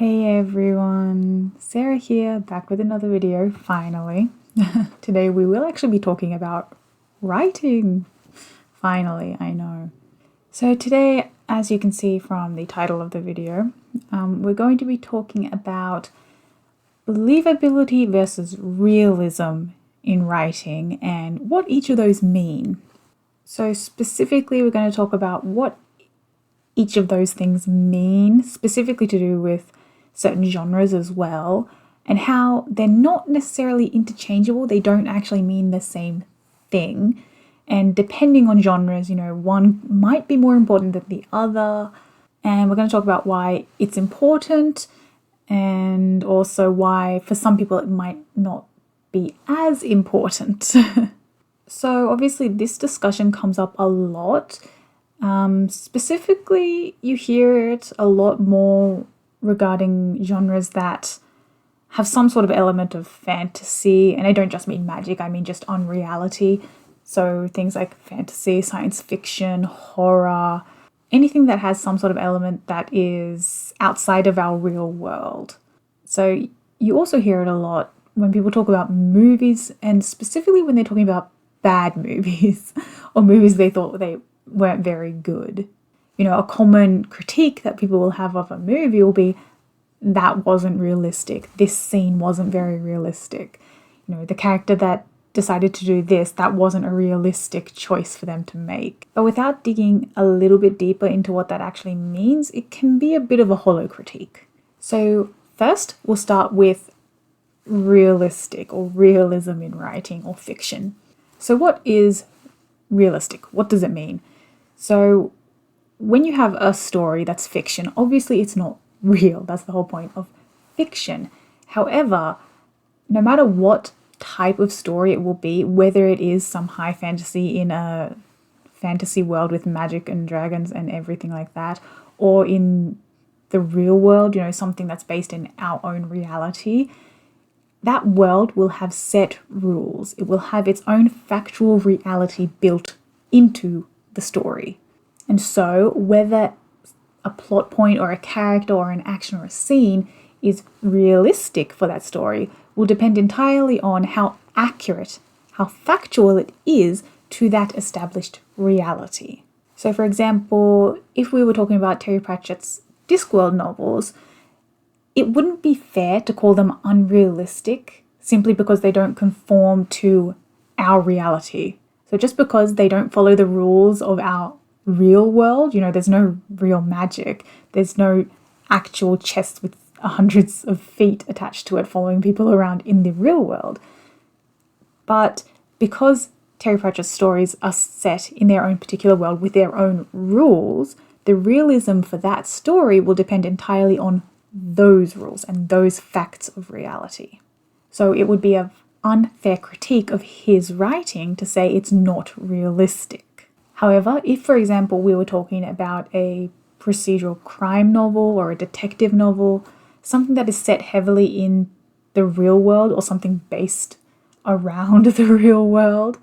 Hey everyone, Sarah here, back with another video, finally. Today we will actually be talking about writing. Finally, I know. So today, as you can see from the title of the video, we're going to be talking about believability versus realism in writing and what each of those mean. So specifically, we're going to talk about what each of those things mean, specifically to do with certain genres as well, and how they're not necessarily interchangeable. They don't actually mean the same thing. And depending on genres, one might be more important than the other. And we're going to talk about why it's important and also why for some people it might not be as important. So obviously this discussion comes up a lot. Specifically, you hear it a lot more regarding genres that have some sort of element of fantasy, and I don't just mean magic, I mean just unreality. So things like fantasy, science fiction, horror, anything that has some sort of element that is outside of our real world. So you also hear it a lot when people talk about movies, and specifically when they're talking about bad movies or movies they thought they weren't very good. A common critique that people will have of a movie will be, that wasn't realistic. This scene wasn't very realistic. The character that decided to do this, that wasn't a realistic choice for them to make. But without digging a little bit deeper into what that actually means, it can be a bit of a hollow critique. So first, we'll start with realistic or realism in writing or fiction. So what is realistic? What does it mean? So when you have a story that's fiction, obviously it's not real. That's the whole point of fiction. However, no matter what type of story it will be, whether it is some high fantasy in a fantasy world with magic and dragons and everything like that, or in the real world, something that's based in our own reality, that world will have set rules. It will have its own factual reality built into the story. And so whether a plot point or a character or an action or a scene is realistic for that story will depend entirely on how accurate, how factual it is to that established reality. So for example, if we were talking about Terry Pratchett's Discworld novels, it wouldn't be fair to call them unrealistic simply because they don't conform to our reality. So just because they don't follow the rules of our real world, there's no real magic, there's no actual chest with hundreds of feet attached to it following people around in the real world. But because Terry Pratchett's stories are set in their own particular world with their own rules, the realism for that story will depend entirely on those rules and those facts of reality. So it would be an unfair critique of his writing to say it's not realistic. However, if, for example, we were talking about a procedural crime novel or a detective novel, something that is set heavily in the real world or something based around the real world,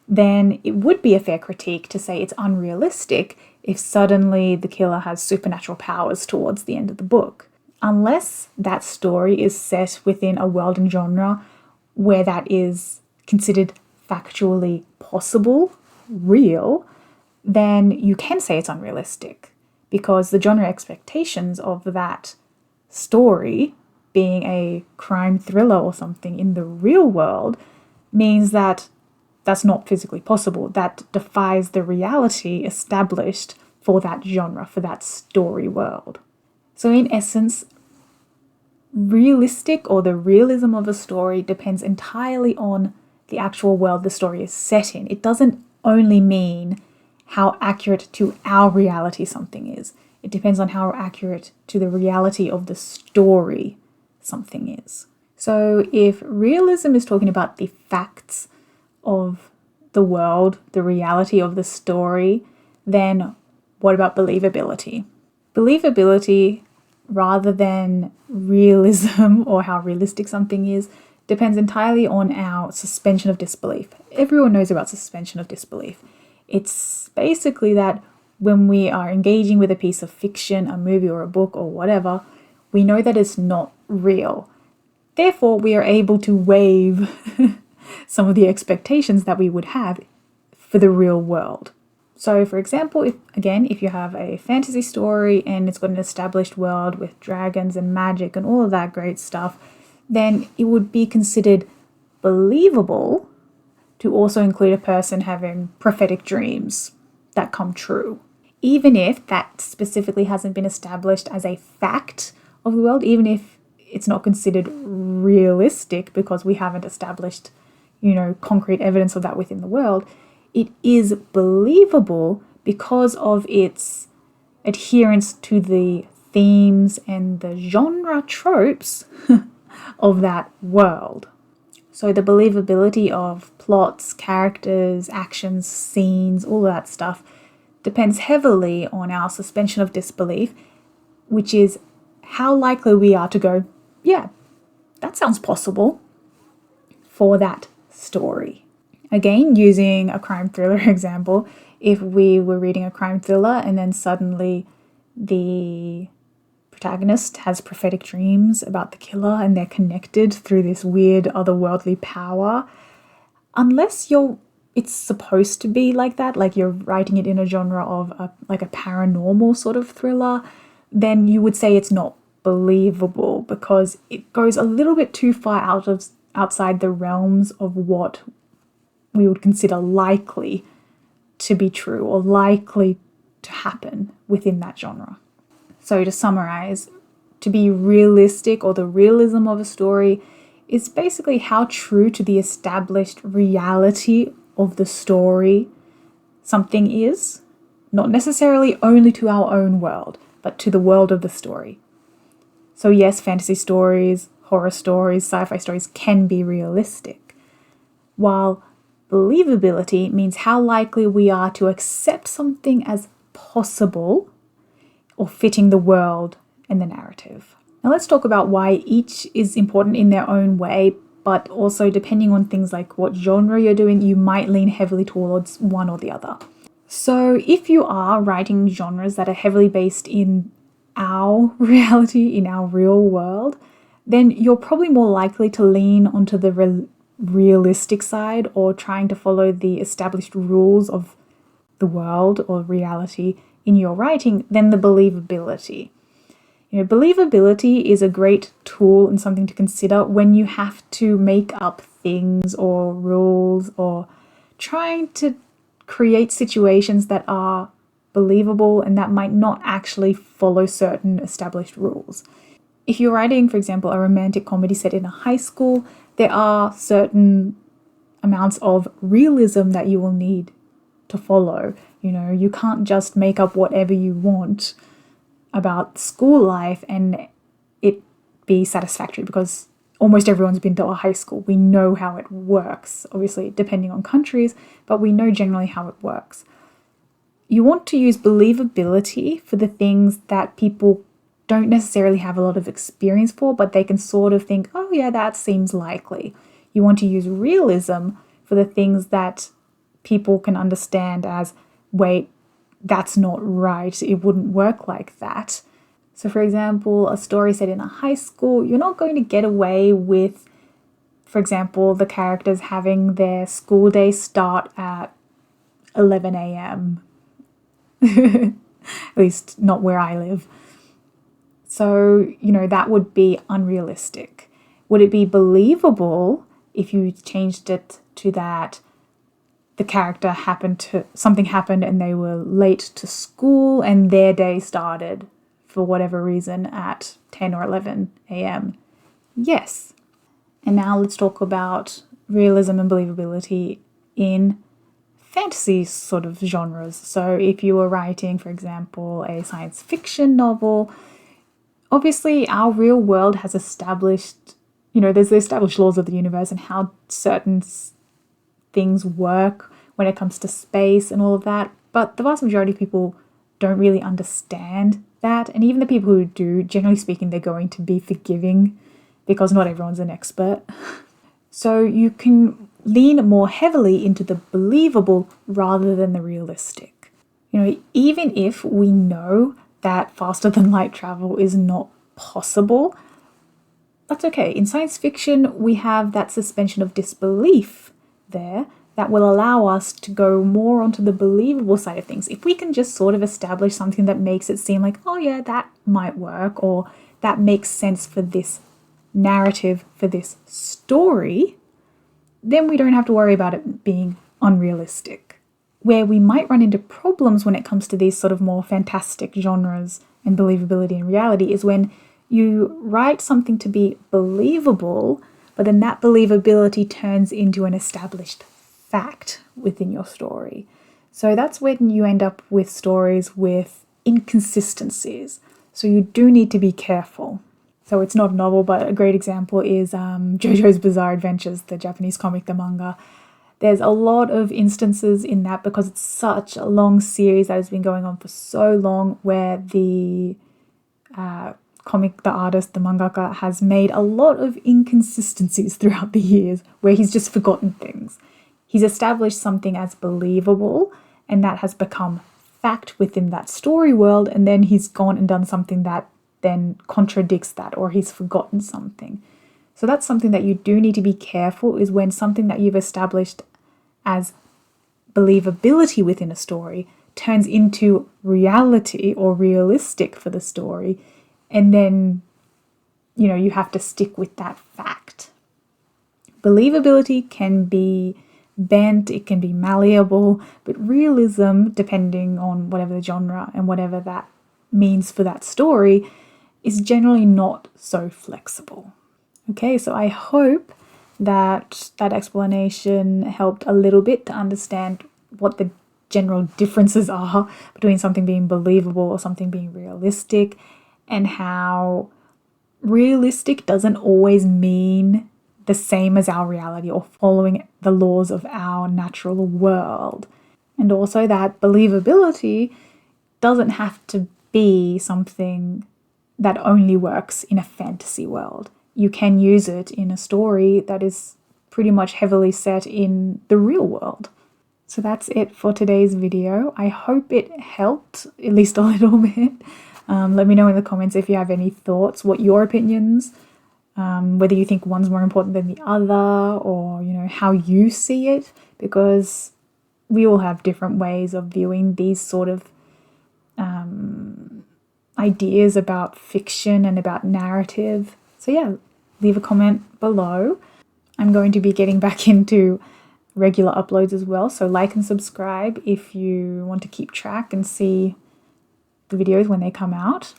then it would be a fair critique to say it's unrealistic if suddenly the killer has supernatural powers towards the end of the book. Unless that story is set within a world and genre where that is considered factually possible, real, then you can say it's unrealistic because the genre expectations of that story being a crime thriller or something in the real world means that that's not physically possible. That defies the reality established for that genre, for that story world. So in essence, realistic or the realism of a story depends entirely on the actual world the story is set in. It doesn't only mean how accurate to our reality something is. It depends on how accurate to the reality of the story something is. So if realism is talking about the facts of the world, the reality of the story, then what about believability? Believability, rather than realism or how realistic something is, depends entirely on our suspension of disbelief. Everyone knows about suspension of disbelief. It's basically that when we are engaging with a piece of fiction, a movie or a book or whatever, we know that it's not real. Therefore, we are able to waive some of the expectations that we would have for the real world. So, for example, if you have a fantasy story and it's got an established world with dragons and magic and all of that great stuff, then it would be considered believable to also include a person having prophetic dreams that come true. Even if that specifically hasn't been established as a fact of the world, even if it's not considered realistic because we haven't established, concrete evidence of that within the world, it is believable because of its adherence to the themes and the genre tropes of that world. So the believability of plots, characters, actions, scenes, all that stuff depends heavily on our suspension of disbelief, which is how likely we are to go, yeah, that sounds possible for that story. Again, using a crime thriller example, if we were reading a crime thriller and then suddenly the protagonist has prophetic dreams about the killer and they're connected through this weird otherworldly power, unless it's supposed to be like that, like you're writing it in a genre of a paranormal sort of thriller, then you would say it's not believable because it goes a little bit too far outside the realms of what we would consider likely to be true or likely to happen within that genre. So to summarize, to be realistic, or the realism of a story, is basically how true to the established reality of the story something is, not necessarily only to our own world, but to the world of the story. So yes, fantasy stories, horror stories, sci-fi stories can be realistic, while believability means how likely we are to accept something as possible or fitting the world and the narrative. Now let's talk about why each is important in their own way, but also depending on things like what genre you're doing, you might lean heavily towards one or the other. So if you are writing genres that are heavily based in our reality, in our real world, then you're probably more likely to lean onto the realistic side or trying to follow the established rules of the world or reality in your writing than the believability. Believability is a great tool and something to consider when you have to make up things or rules or trying to create situations that are believable and that might not actually follow certain established rules. If you're writing, for example, a romantic comedy set in a high school, there are certain amounts of realism that you will need to follow. You can't just make up whatever you want about school life and it be satisfactory, because almost everyone's been to a high school. We know how it works, obviously depending on countries, but we know generally how it works. You want to use believability for the things that people don't necessarily have a lot of experience for, but they can sort of think, oh yeah, that seems likely. You want to use realism for the things that people can understand as, wait, that's not right, it wouldn't work like that. So for example, a story set in a high school, you're not going to get away with, for example, the characters having their school day start at 11 a.m. At least not where I live. So, that would be unrealistic. Would it be believable if you changed it to that something happened and they were late to school and their day started for whatever reason at 10 or 11 a.m.? Yes. And now let's talk about realism and believability in fantasy sort of genres. So if you were writing, for example, a science fiction novel, obviously our real world has established, there's the established laws of the universe and how certain things work when it comes to space and all of that. But the vast majority of people don't really understand that. And even the people who do, generally speaking, they're going to be forgiving because not everyone's an expert. So you can lean more heavily into the believable rather than the realistic. Even if we know that faster than light travel is not possible, that's okay. In science fiction, we have that suspension of disbelief there that will allow us to go more onto the believable side of things. If we can just sort of establish something that makes it seem like, oh yeah, that might work, or that makes sense for this narrative, for this story, then we don't have to worry about it being unrealistic. Where we might run into problems when it comes to these sort of more fantastic genres and believability and reality is when you write something to be believable, but then that believability turns into an established fact within your story. So that's when you end up with stories with inconsistencies. So you do need to be careful. So it's not a novel, but a great example is JoJo's Bizarre Adventures, the Japanese comic, the manga. There's a lot of instances in that because it's such a long series that has been going on for so long, where the comic, the artist, the mangaka has made a lot of inconsistencies throughout the years where he's just forgotten things. He's established something as believable and that has become fact within that story world, and then he's gone and done something that then contradicts that, or he's forgotten something. So that's something that you do need to be careful, is when something that you've established as believability within a story turns into reality or realistic for the story, and then, you know, you have to stick with that fact. Believability can be bent, it can be malleable, but realism, depending on whatever the genre and whatever that means for that story, is generally not so flexible. Okay, so I hope that that explanation helped a little bit to understand what the general differences are between something being believable or something being realistic, and how realistic doesn't always mean the same as our reality or following the laws of our natural world. And also that believability doesn't have to be something that only works in a fantasy world. You can use it in a story that is pretty much heavily set in the real world. So that's it for today's video. I hope it helped at least a little bit. Let me know in the comments if you have any thoughts, what your opinions, whether you think one's more important than the other, or, you know, how you see it, because we all have different ways of viewing these sort of ideas about fiction and about narrative. So yeah, leave a comment below. I'm going to be getting back into regular uploads as well, so like and subscribe if you want to keep track and see the videos when they come out.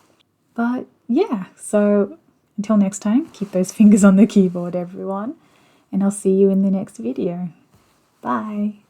But yeah, so until next time, keep those fingers on the keyboard, everyone, and I'll see you in the next video. Bye.